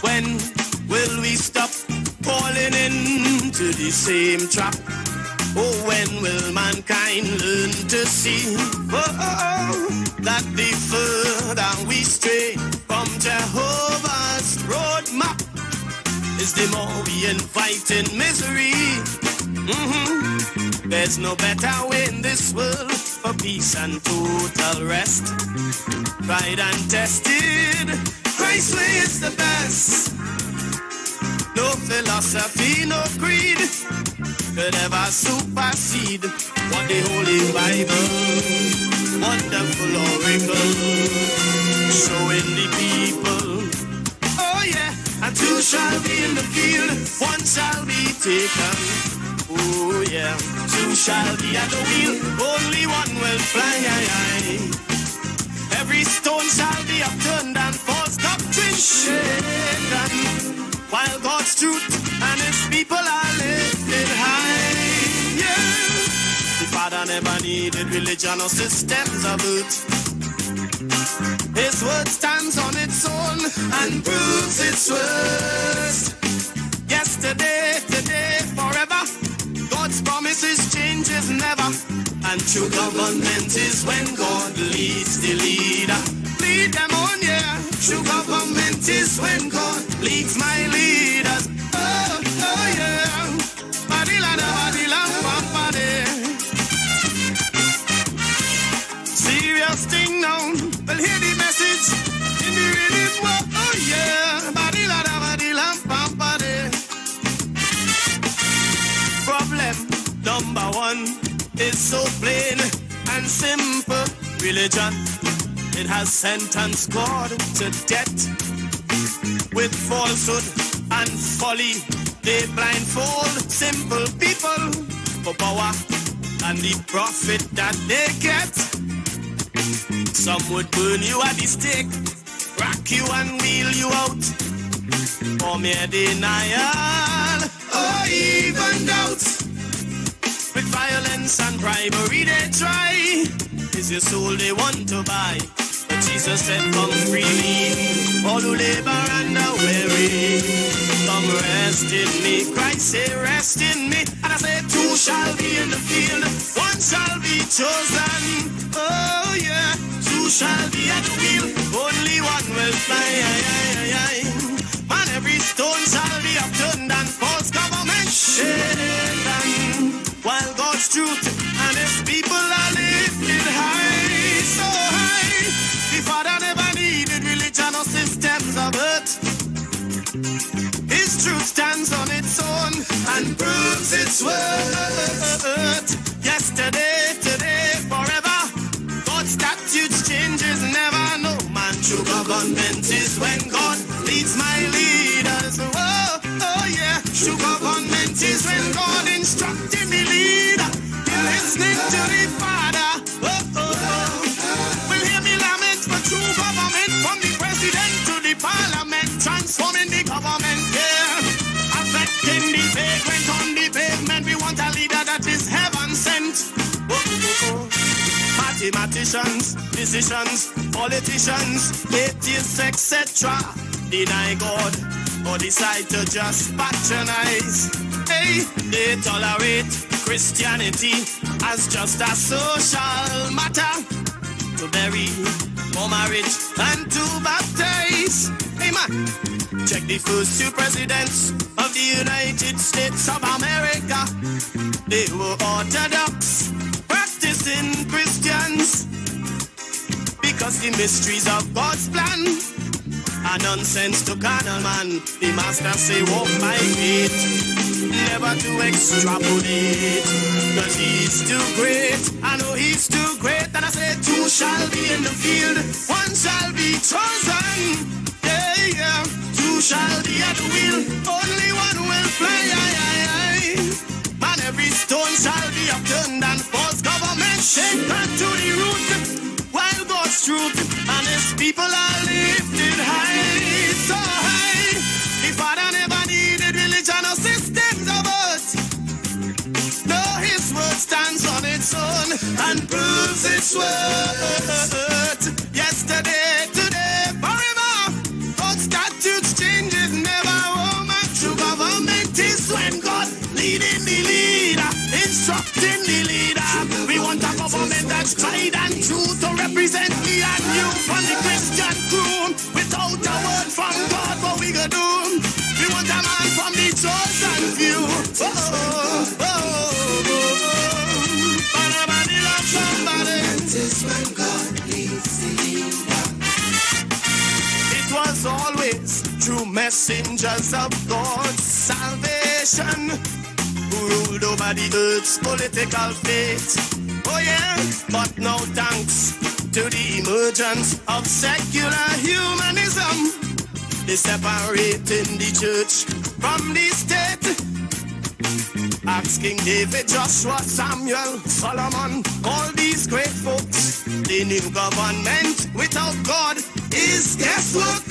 When will we stop falling into the same trap? Oh, when will mankind learn to see that the further we stray from Jehovah's roadmap is the more we invite in misery. There's no better way in this world for peace and total rest. Tried and tested, Christ's way is the best. No philosophy, no creed could ever supersede what the Holy Bible, wonderful oracle, showing the people. Oh yeah, and two shall be in the field, one shall be taken. Oh yeah, two shall be at the wheel, only one will fly. Every stone shall be upturned and false doctrine shaken, while God's truth and his people are lifted high. Yeah, the Father never needed religion or systems of it. His word stands on its own and proves its worth. Yesterday, today, forever. God's promises changes never. And true government is when God leads the leader. Lead them on, yeah. True government is when God leads my leaders. Oh, oh yeah. Serious thing now. Well, hear the message in the rhythm. Oh yeah. Problem number one is so plain and simple. Religion, it has sentenced God to death. With falsehood and folly, they blindfold simple people for power and the profit that they get. Some would burn you at the stake, rock you and wheel you out for mere denial or even doubt. With violence and bribery they try, is your soul they want to buy. But Jesus said, come freely, all who labor and are weary, come rest in me. Christ say, rest in me. And I say, two shall be in the field, one shall be chosen. Oh yeah, two shall be at the wheel, only one will fly. Man, every stone shall be upturned and false government shaken, while God's truth and his people are lifted high, so high. The Father never needed religion or systems of earth. His truth stands on its own and proves its worth. Yesterday, today, forever. God's statutes changes never. No man, true government is when God leads my leaders. Oh, oh yeah, true government is when God instructing the leader. You're listening to the Father. Oh, oh, oh. Will hear me lament for true government, from the president to the parliament, transforming the government, yeah. Affecting the vagrant on the pavement. We want a leader that is heaven sent. Oh, oh, oh. Mathematicians, physicians, politicians, atheists, etc. deny God or decide to just patronize. Hey, they tolerate Christianity as just a social matter. To bury, for marriage, and to baptize. Hey man, check the first two presidents of the United States of America. They were Orthodox, practicing Christians, because the mysteries of God's plan are nonsense to carnal man. The master say walk by faith, never to extrapolate, cause he's too great. I know he's too great. And I say two shall be in the field, one shall be chosen. Yeah, yeah. Two shall be at the wheel, only one will fly. Man, every stone shall be upturned and false government shaken to the root, while God's truth and his people are lifted high, so high. The Father never needed religion or systems of earth. No, his word stands on its own and proves its worth. Yesterday, today, forever. God's statutes changes messengers of God's salvation, who ruled over the earth's political fate. Oh yeah, but no thanks to the emergence of secular humanism, they separating the church from the state. Ask King David, Joshua, Samuel, Solomon, all these great folks. The new government without God is guesswork.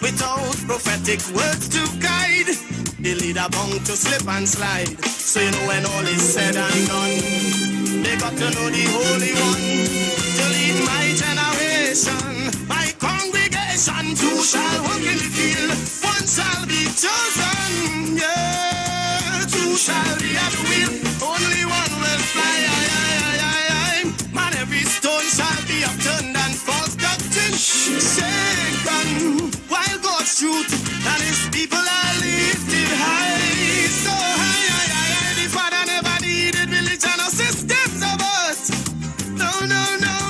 Without prophetic words to guide, the leader bound to slip and slide. So you know when all is said and done, they got to know the Holy One to lead my generation, my congregation. Two shall walk in the field, one shall be chosen. Yeah, two shall be at the wheel, only one will fly. Man, every stone shall be upturned and false doctrine shaken, while God's truth and His people are lifted high. So high, the Father never needed religion or systems of earth. No,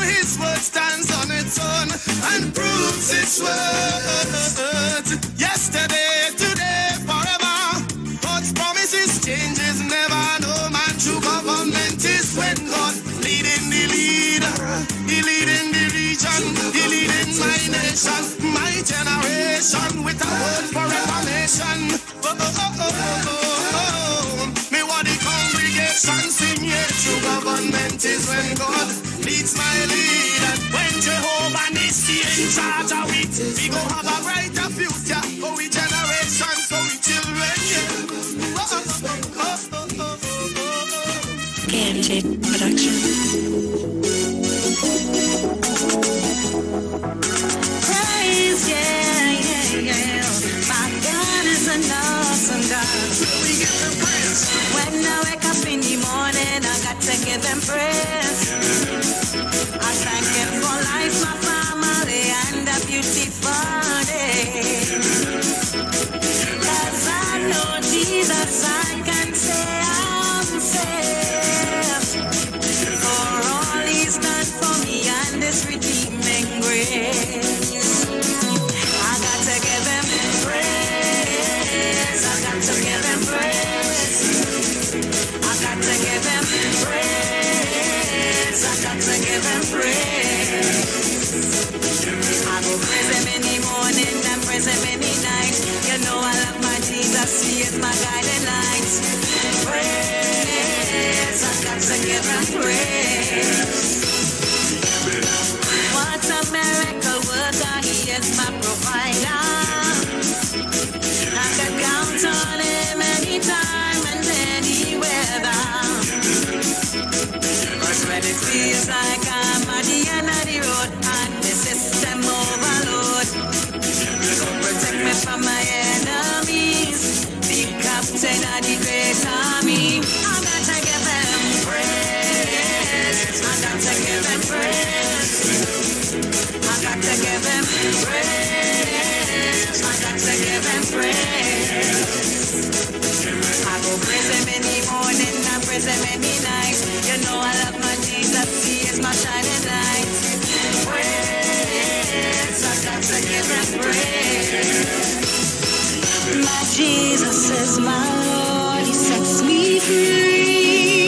His word stands on its own and proves its worth. Yesterday, today, forever. God's promises changes never. No man true government is when God leading the leader, He leading the region, He leading my nation, my generation with a word for reformation. Me what the congregation sing, yeah, true government is when God leads my leader. When Jehovah Nissi in charge of it, we go have a brighter future for we generations, for we children, yeah. KMJ Production. Praise, yeah. My God is an awesome God. We give Him praise. When I wake up in the morning, I got to give Him praise. I thank Him for life, my family, and a beautiful day. 'Cause I know Jesus, I can say I'm saved. For all He's done for me and His redeeming grace. I got to give Him praise. I got to give Him praise. I got to give Him praise. I got to give Him praise. I go praise Him in the morning and praise Him in the night. You know I love my Jesus, He is my guiding light. Praise, I got to give Him praise. What a miracle worker, He is my provider. I can count on Him anytime and any weather. 'Cause when it feels like I'm at the end of the road and the system overload, protect me from my enemies, the captain of the great army. I got to give Him praise. I got to give Him praise. I got to give Him praise. I got to give Him praise. I go praise Him in the morning and praise Him in the night. You know I love my Jesus, He is my shining light. Praise, I got to give Him praise. My Jesus is my Lord, He sets me free.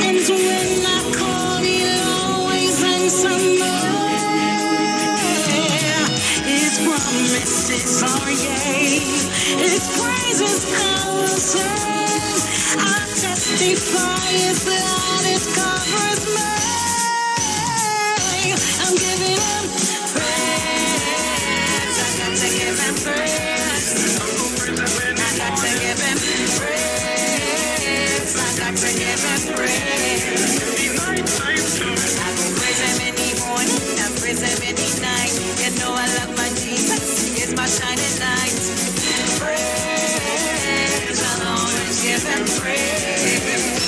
And when I call, He'll always answer me. His promises are yea, His praises I will sing. I'll testify His blood, it covers me. I'm giving Him praise. I got to give Him praise. I got to give Him praise. I got to give Him praise. I go praise Him in the morning, I praise Him in the night. You know I love my Jesus, He is my shining light. Praise, I'll always give Him praise.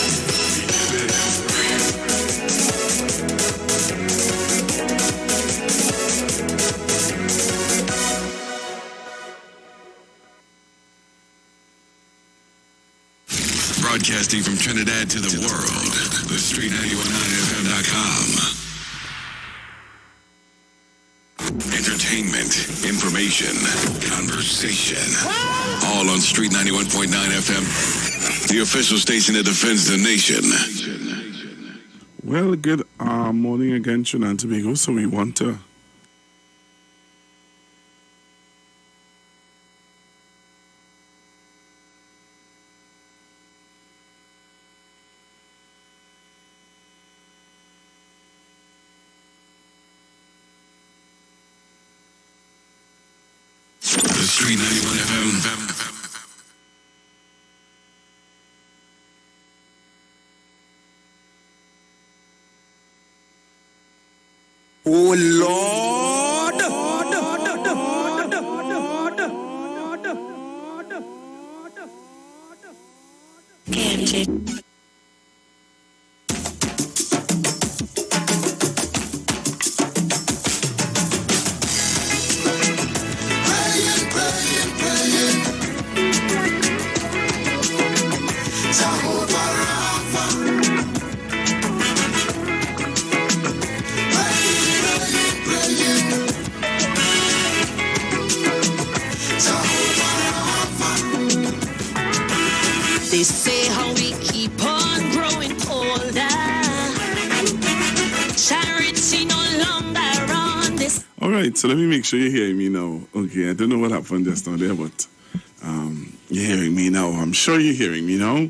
Broadcasting from Trinidad to the world, the Street919fm.com. Entertainment. entertainment, information, conversation. All on Street 91.9 FM, the official station that defends the nation. Well, good morning again, Trinidad and Tobago. So we want to The Street 91 FM. Oh Lord! They say how we keep on growing older. Charity no longer on this. All right, so let me make sure you're hearing me now. Okay, I don't know what happened just now there, but you're hearing me now. I'm sure you're hearing me now.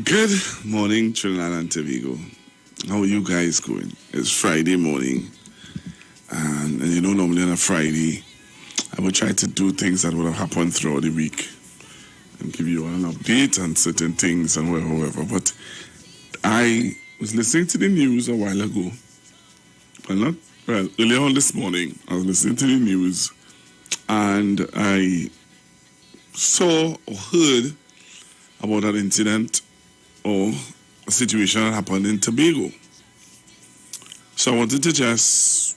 Good morning, Trinidad and Tobago. How are you guys going? It's Friday morning, and you know, normally on a Friday, I would try to do things that would have happened throughout the week and give you an update on certain things and whatever. But I was listening to the news a while ago. Earlier on this morning, I was listening to the news and I saw or heard about an incident or a situation that happened in Tobago. So I wanted to just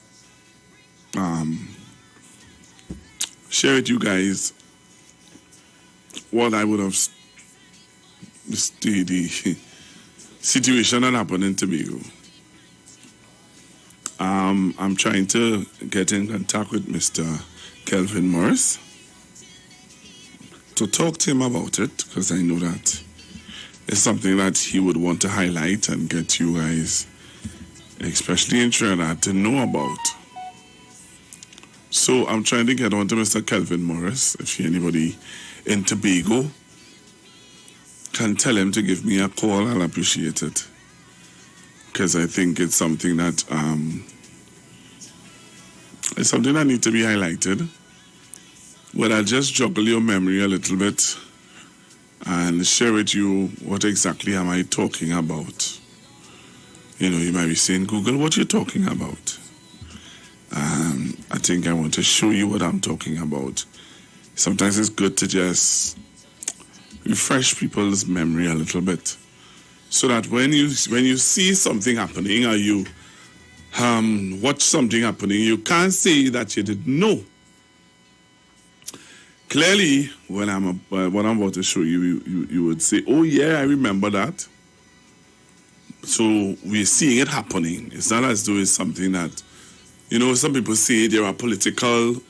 share with you guys what I would have, the situation that happened in Tobago. I'm trying to get in contact with Mr. Kelvin Morris to talk to him about it, because I know that it's something that he would want to highlight and get you guys, especially in Trinidad, to know about. So I'm trying to get on to Mr. Kelvin Morris. If anybody in Tobago can tell him to give me a call, I'll appreciate it. Because I think it's something that needs to be highlighted. Well, I'll just juggle your memory a little bit and share with you what exactly am I talking about. You know, you might be saying, Google, what you talking about? I think I want to show you what I'm talking about. Sometimes it's good to just refresh people's memory a little bit, so that when you see something happening or you watch something happening, you can't say that you didn't know. Clearly, when what I'm about to show you, you would say, oh yeah, I remember that. So we're seeing it happening. It's not as though it's something that, you know, some people say there are political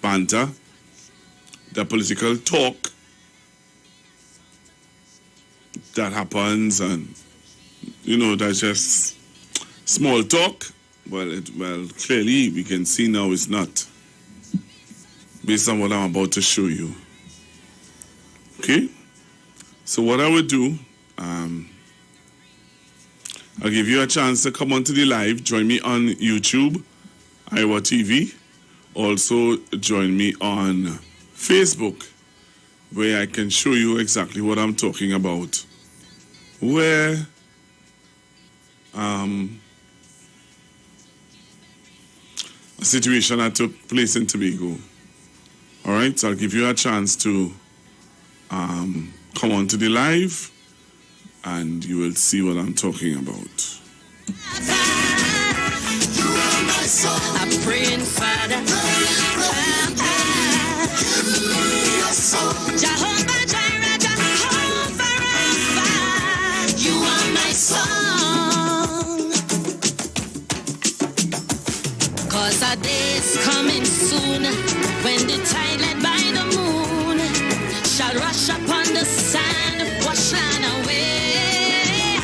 banter, the political talk that happens, and you know, that's just small talk. Well, clearly we can see now it's not, based on what I'm about to show you. Okay, so what I would do, I'll give you a chance to come onto the live. Join me on YouTube, Iwer TV. Also join me on Facebook, where I can show you exactly what I'm talking about. Where a situation that took place in Tobago. All right, so I'll give you a chance to come on to the live, and you will see what I'm talking about. I'm praying, Father. Jehovah Jireh, Jehovah Rapha, you are my song. 'Cause Yes, a day is coming soon when the tide led by the moon shall rush upon the sand, wash land away.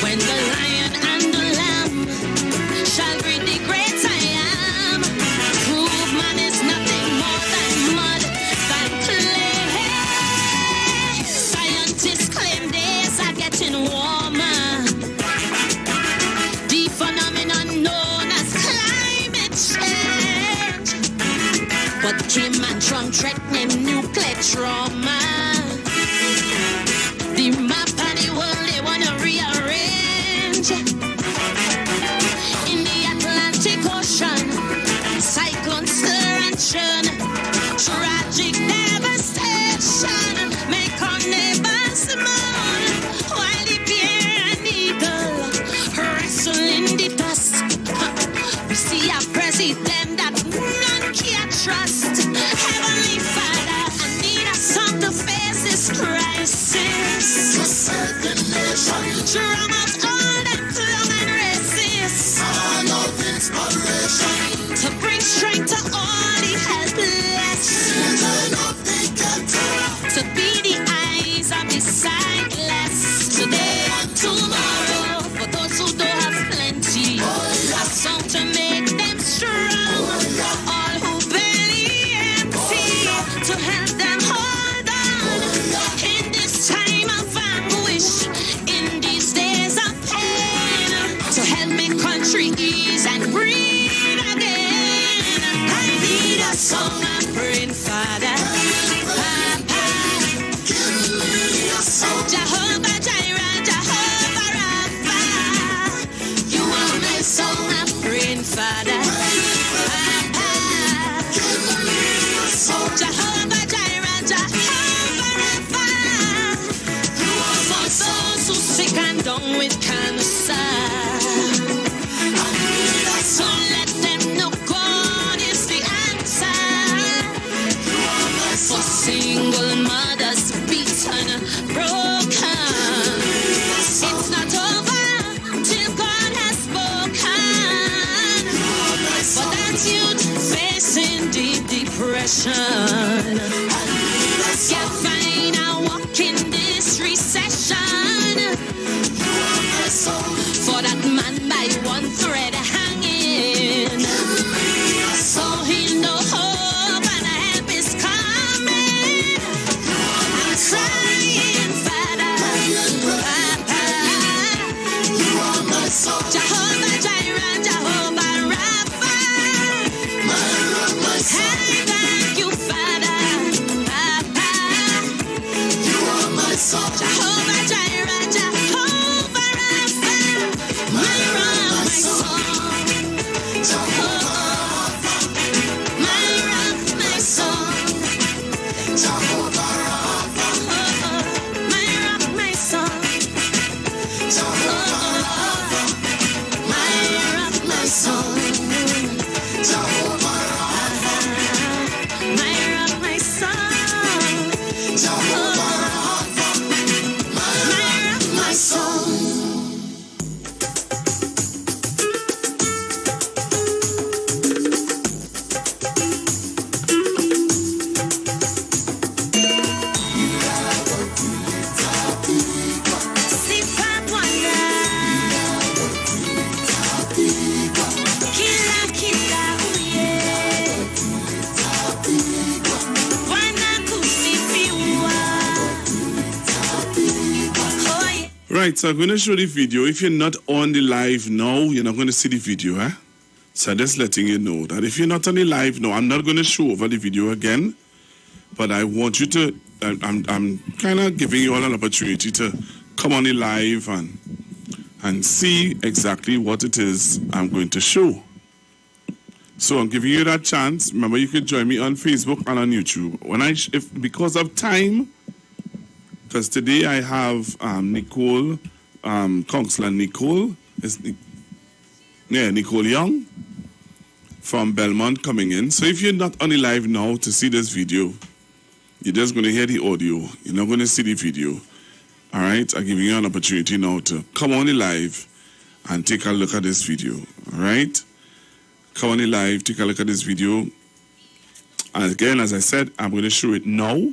When the lion and the lamb shall breed the great I am, prove man is nothing more than mud, than clay. Scientists claim days are getting warmer. The phenomenon known as climate change. But Kim and Trump threatening nuclear trauma. The map of the world they wanna rearrange. In the Atlantic Ocean, cyclones stir and churn. Tragic devastation make our neighbors mourn. While the bear and eagle wrestle in the dust, we see a president that none can trust. Heavenly Father, I need a song to face this crisis. To save the nation, drum out all that clung and resist. All of inspiration, to bring strength to all the helpless. Children of the ghetto, to be the eyes of the sightless. Today and tomorrow, for those who don't have plenty, a song to make them strong. All who belly empty, to help them hold on. In this time of anguish, in these days of pain, to help me country ease and breathe again. I need a song I'm praying, Father. Papa, give me a song. Jehovah Jireh, Jehovah Rapha, you are my song I'm praying, Father. Papa, give me a song. Jehovah Jireh, Jehovah Rapha, you are my song. So sick and done with cancer, so let them know God is the answer. For single mothers beaten, broken, it's not over till God has spoken. For that youth facing deep depression, can't find a walk in this recession. For that man by one thread hanging, so he know hope and help is coming. I'm crying, Father, Papa, you are my soul. Jehovah Jireh, Jehovah Rapha, my soul. I thank you, Father, Papa, you are my soul. Jehovah Jireh, Jehovah Rapha, my rock, my soul. My rock, my soul. My rock, my soul. My rock, my soul. My rock, my soul. My rock, my soul. Right, so I'm going to show the video. If you're not on the live now, you're not going to see the video, eh? So I'm just letting you know that if you're not on the live now, I'm not going to show over the video again. But I want you to, I'm kind of giving you all an opportunity to come on the live and see exactly what it is I'm going to show. So I'm giving you that chance. Remember, you can join me on Facebook and on YouTube. Because of time, because today I have Nicole, Counselor Nicole, Nicole Young from Belmont coming in. So if you're not on the live now to see this video, you're just going to hear the audio. You're not going to see the video. All right? I'm giving you an opportunity now to come on the live and take a look at this video. All right? come on the live, take a look at this video. And again, as I said, I'm going to show it now.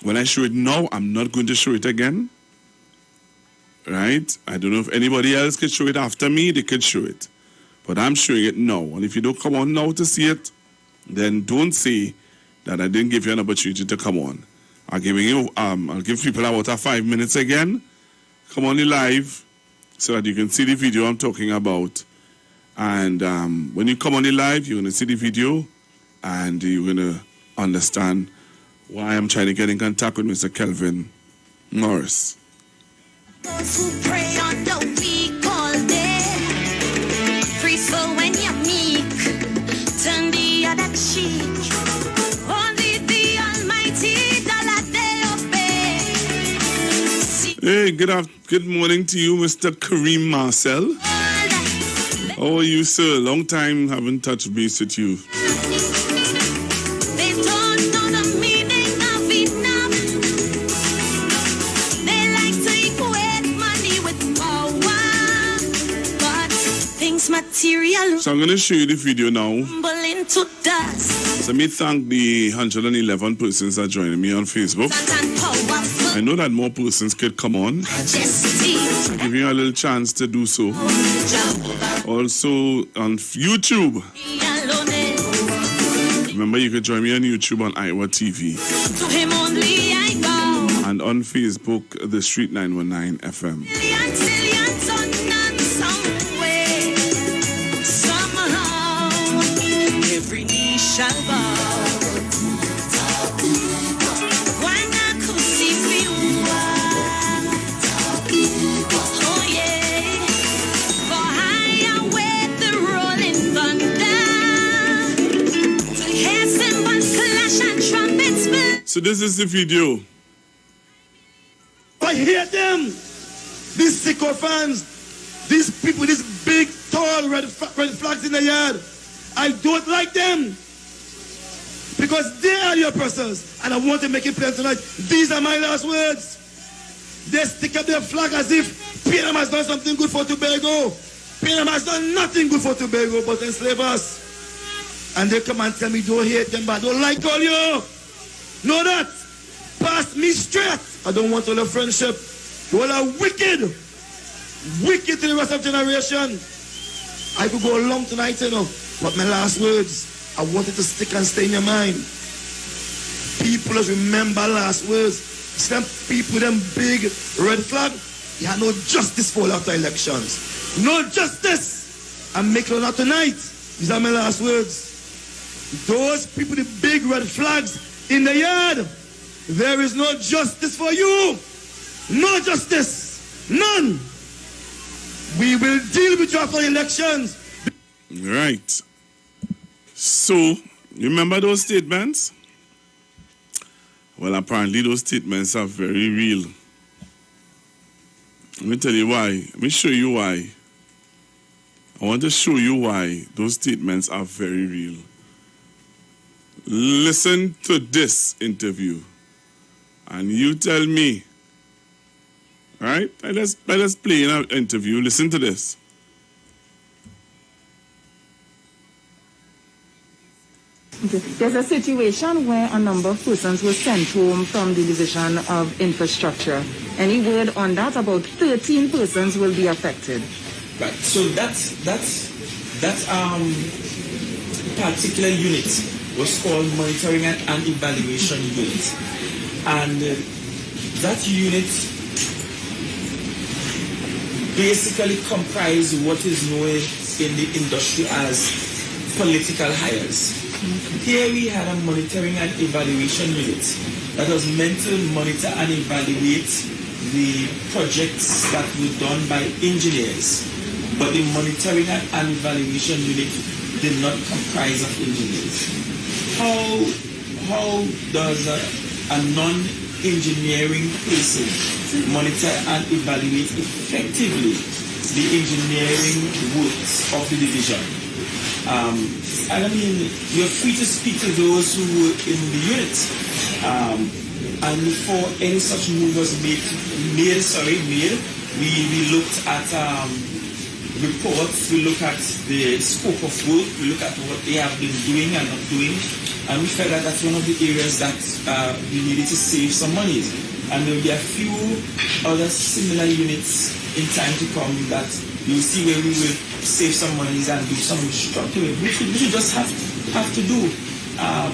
When I show it now, I'm not going to show it again. Right? I don't know if anybody else could show it after me, they could show it. But I'm showing it now. And if you don't come on now to see it, then don't say that I didn't give you an opportunity to come on. I'll give people about 5 minutes again. Come on the live so that you can see the video I'm talking about. And when you come on the live, you're going to see the video and you're going to understand why I'm trying to get in contact with Mr. Kelvin Morris. Those who pray on the weak all day, peaceful when you're meek, turn the other cheek. Only the Almighty dollar they obey. Hey, good morning to you, Mr. Kareem Marcel. How are you, sir? Long time haven't touched base with you. They don't know the meaning of enough. They like to equate money with power, but things material So I'm going to show you the video now. rumble into dust. Let me thank the 111 persons that are joining me on Facebook. And powerful I know that more persons could come on. majesty. I'll give you a little chance to do so. Also on YouTube. Remember, you can join me on YouTube on Iwer TV. To him only I bow. And on Facebook, The Street 919 FM. Zillions on none some way. Somehow every knee shall bow. Why not come see me? Oh yeah. For high away the rolling thunder. To hear cymbals clash and trumpets blow. So this is the video. I hate them. These sycophants, these people, these big, tall red flags in the yard. I don't like them. Because they are your oppressors. And I want to make it plain tonight. These are my last words. They stick up their flag as if Panama has done something good for Tobago. Panama has done nothing good for Tobago but enslave us. And they come and tell me, don't hate them, but I don't like all you. Know that. Pass me straight. I don't want all the friendship. You all are wicked. Wicked to the rest of generation. I could go long tonight, you know. But my last words, I want it to stick and stay in your mind. People just remember last words. Some people, them big red flag, you have no justice for after elections. No justice. I'm making it out tonight. These are my last words. Those people, the big red flags in the yard, there is no justice for you. No justice. None. We will deal with you after elections. Right. So, remember those statements? Well, apparently those statements are very real. Let me tell you why. Let me show you why. I want to show you why those statements are very real. Listen to this interview. And you tell me. Right? Let us play an interview. Listen to this. There's a situation where a number of persons were sent home from the Division of Infrastructure. Any word on that? About 13 persons will be affected. Right. So that particular unit was called Monitoring and Evaluation Unit, and that unit basically comprised what is known in the industry as political hires. Here we had a monitoring and evaluation unit that was meant to monitor and evaluate the projects that were done by engineers. But the monitoring and evaluation unit did not comprise of engineers. How does a non-engineering person monitor and evaluate effectively the engineering works of the division? And I mean, you're free to speak to those who were in the unit. And before any such move was made, we looked at reports, we look at the scope of work, we look at what they have been doing and not doing, and we felt that that's one of the areas that we needed to save some money. And there will be a few other similar units in time to come that you'll see where we will save some monies and do some restructuring, which we just have to do. And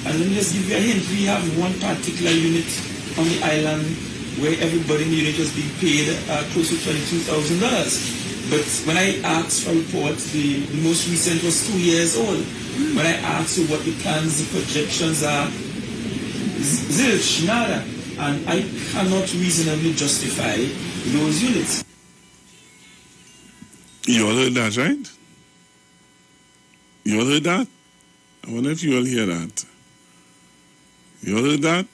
let me just give you a hint. We have one particular unit on the island where everybody in the unit was being paid close to $22,000. But when I asked for a report, the most recent was 2 years old. When I asked you what the plans, the projections are, zilch, nada. And I cannot reasonably justify those units. You all heard that, right? You all heard that? I wonder if you all hear that. You all heard that?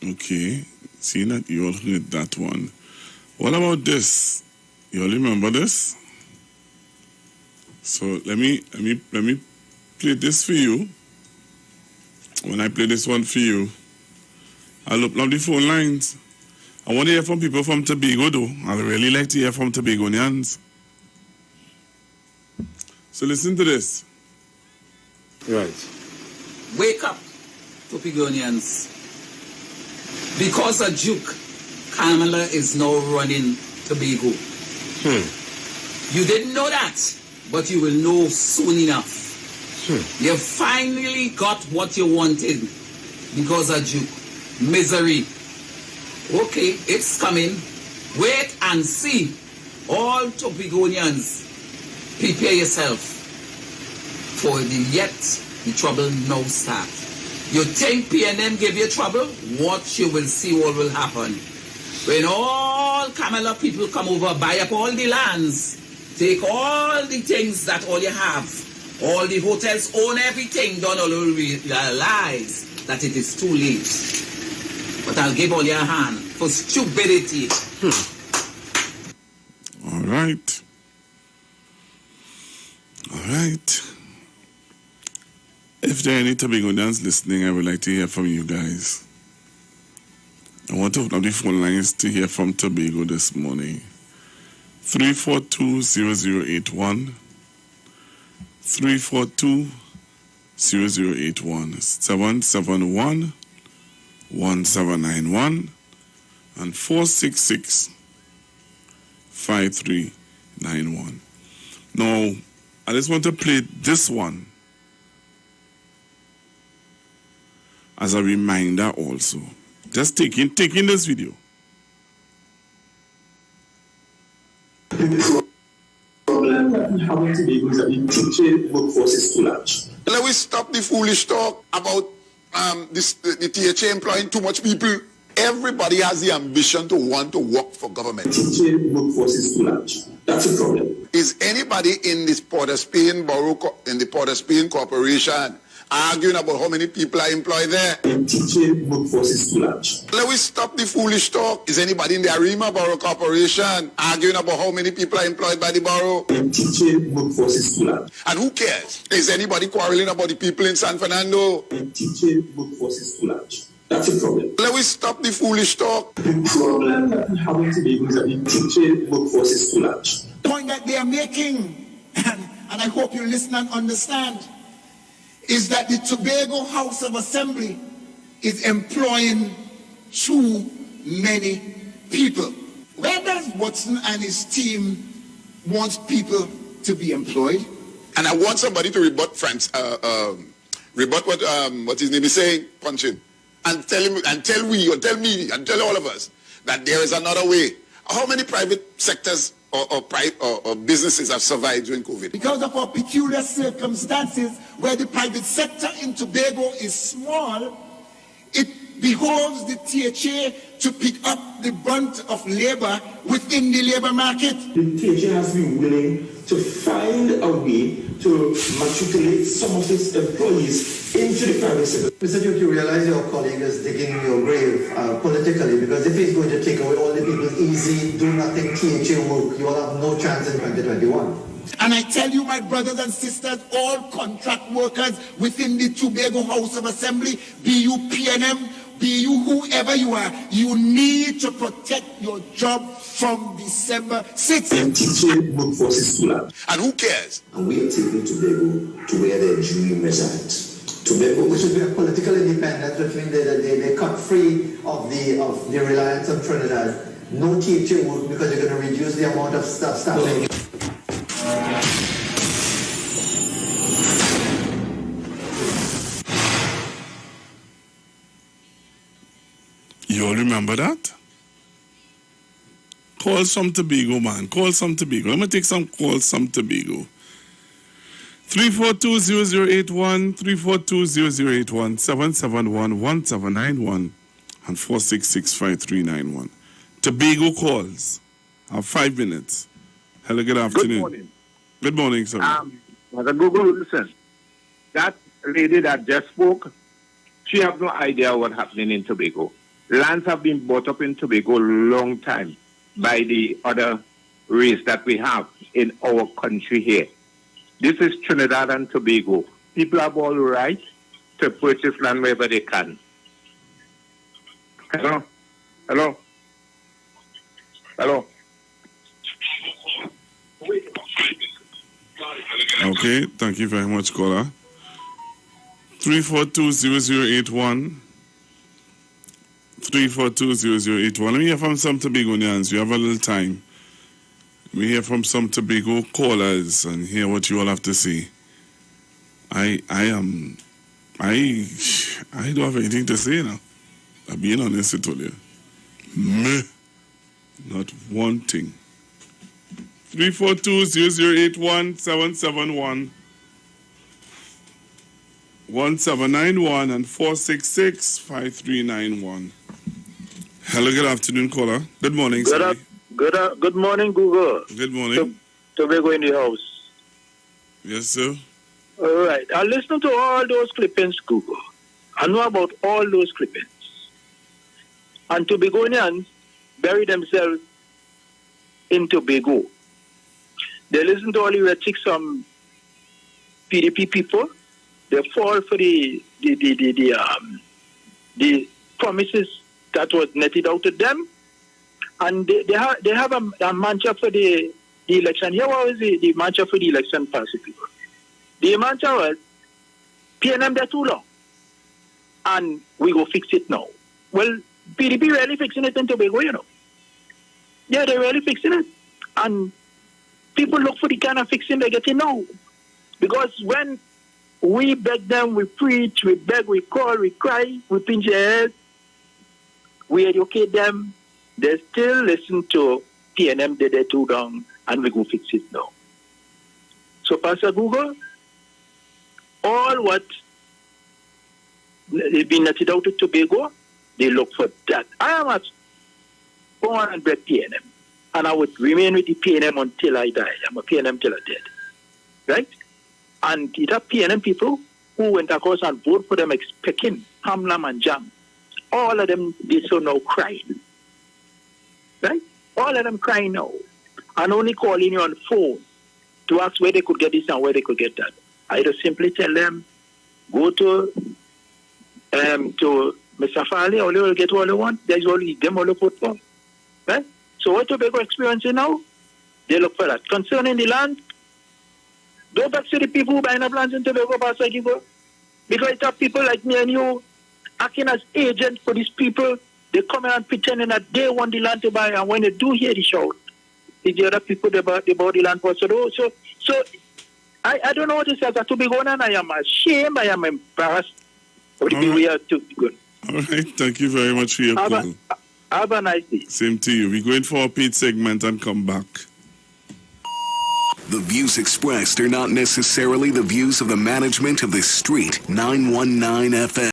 Okay. Seeing that you all heard that one. What about this? You all remember this? So let me play this for you. When I play this one for you, I'll open up the phone lines. I want to hear from people from Tobago, though. I'd really like to hear from Tobagonians. So listen to this. Right. Wake up, Tobagonians. Because a Duke, Kamala is now running Tobago. You didn't know that, but you will know soon enough. You finally got what you wanted because of Duke. Misery. Okay, it's coming. Wait and see. All Tobagonians, prepare yourself for the trouble now start. You think PNM gave you trouble? What you will see what will happen. When all Kamala people come over, buy up all the lands, take all the things that all you have, all the hotels, own everything, don't all realize that it is too late. But I'll give all your hand for stupidity. All right. All right. If there are any Tobagonians listening, I would like to hear from you guys. I want to open up the phone lines to hear from Tobago this morning. 342-0081. 342-0081. 771-1791 and 466-5391. Now, I just want to play this one as a reminder also. Just taking this video. The problem that we have in Tobago is that the teaching workforce is too large. Let us stop the foolish talk about the THA employing too much people. Everybody has the ambition to want to work for government. Teaching workforce is too large. That's a problem. Is anybody in this Port of Spain borough, in the Port of Spain Corporation, arguing about how many people are employed there? The teaching workforce is too large. Let us stop the foolish talk. Is anybody in the Arima Borough Corporation arguing about how many people are employed by the borough? The teaching workforce is too large. And who cares? Is anybody quarreling about the people in San Fernando? The teaching workforce is too large. That's a problem. Let us stop the foolish talk. The problem that we have in Tobago is that the teaching workforce is too large. The point that they are making, and I hope you listen and understand, is that the Tobago House of Assembly is employing too many people. Where does Watson and his team want people to be employed? And I want somebody to rebut rebut what his name is saying, Punchin, and tell him, and tell me, and tell all of us that there is another way. How many private sectors or businesses have survived during COVID? Because of our peculiar circumstances, where the private sector in Tobago is small, it behoves the THA to pick up the brunt of labor within the labor market. The THA has been willing to find a way to matriculate some of its employees into the private sector. Mr. Duke, you realize your colleague is digging your grave politically, because if he's going to take away all the people's easy, do-nothing THA work, you will have no chance in 2021. And I tell you, my brothers and sisters, all contract workers within the Tobago House of Assembly, BUPNM, be you whoever you are, you need to protect your job from December 6th. And teaching workforce is too loud. And who cares? And we are taking Tobago to where their dream is at. Tobago, There should be a political independence, which means they cut free of the reliance on Trinidad. No teaching work because you're going to reduce the amount of staffing. You all remember that? Call some Tobago, man. Call some Tobago. Let me take some calls, some Tobago. 342-0081, 342-0081, 771-1791, and 466-5391. Tobago calls. I have 5 minutes. Hello, good afternoon. Good morning. Good morning, sir. Google, listen. That lady that just spoke, she has no idea what's happening in Tobago. Lands have been bought up in Tobago a long time by the other race that we have in our country here. This is Trinidad and Tobago. People have all right to purchase land wherever they can. Hello? Hello? Hello? Okay, thank you very much, caller. 342-0081. 342-0081. Let me hear from some Tobagonians. You have a little time. Let me hear from some Tobago callers and hear what you all have to say. I don't have anything to say now. I'm being honest with you. Meh. Not one thing. 342-0081, 771-1791 and 466-5391. Hello, good afternoon, caller. Good morning, sir. Good morning, Google. Good morning. Tobago in the house. Yes, sir. All right. I listened to all those clippings, Google. I know about all those clippings. And Tobagonians bury themselves in Tobago. They listen to all the rhetorics from PDP people. They fall for the promises that was netted out to them. And they have a mantra for the election. Here was the mantra for the election party people. The mantra was, PNM they're too long. And we go fix it now. Well, PDP really fixing it in Tobago, you know. Yeah, they're really fixing it. And people look for the kind of fixing they're getting now. Because when we beg them, we preach, we beg, we call, we cry, we pinch their heads, we educate them, they still listen to PNM, they're too long, and we go fix it now. So, Pastor Google, all what they've been netted out to Tobago, they look for that. I am a born and bred PNM, and I would remain with the PNM until I die. I'm a PNM till I dead. Right? And it are PNM people who went across and voted for them expecting Hamlam and Jam. All of them, they so now crying. Right? All of them crying now. And only calling you on phone to ask where they could get this and where they could get that. I just simply tell them, go to Mr. Farley, all they will get all they want. There's only them all they put for. Right? So what Tobago experiencing now? They look for that. Concerning the land, go back to the people who buying up lands in Tobago, Pastor Gigo. Because it's have people like me and you acting as agents for these people. They come in and pretending that they want the land to buy, and when they do hear the shout, it's the other people they bought the land for. So I don't know what to say as a Tobago, and I am ashamed, I am embarrassed of the people we are Tobago. All right, thank you very much for your call. Have a nice day. Same to you. We're going for a paid segment and come back. The views expressed are not necessarily the views of the management of the Street 919 FM.